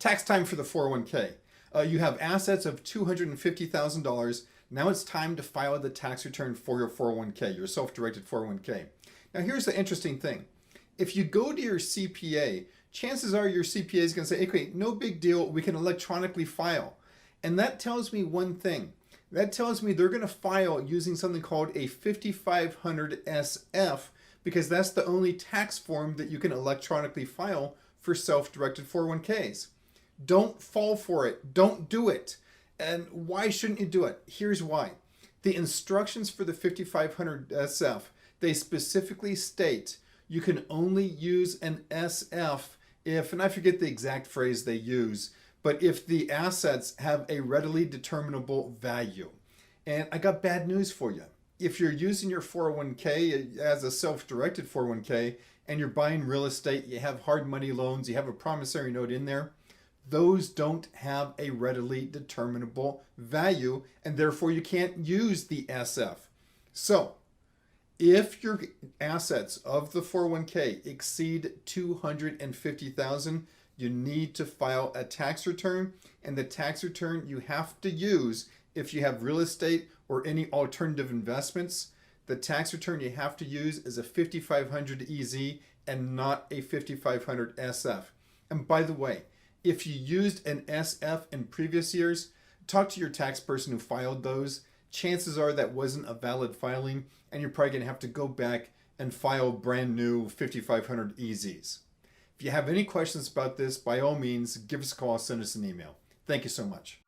Tax time for the 401k. You have assets of $250,000. Now it's time to file the tax return for your 401k, your self-directed 401k. Now here's the interesting thing. If you go to your CPA, chances are your CPA is going to say, okay, no big deal, we can electronically file. And that tells me one thing. That tells me they're going to file using something called a 5500 SF, because that's the only tax form that you can electronically file for self-directed 401ks. Don't fall for it. Don't do it. And why shouldn't you do it? Here's why. The instructions for the 5500 SF, they specifically state you can only use an SF if, and I forget the exact phrase they use, but if the assets have a readily determinable value. And I got bad news for you. If you're using your 401k as a self-directed 401k and you're buying real estate, you have hard money loans, you have a promissory note in there, those don't have a readily determinable value, and therefore you can't use the SF. So if your assets of the 401k exceed $250,000, you need to file a tax return, and the tax return you have to use if you have real estate or any alternative investments. The tax return you have to use is a 5500 EZ and not a 5500 SF. And by the way, if you used an SF in previous years, talk to your tax person who filed those. Chances are that wasn't a valid filing, and you're probably going to have to go back and file brand new 5500 EZs. If you have any questions about this, by all means, give us a call, send us an email. Thank you so much.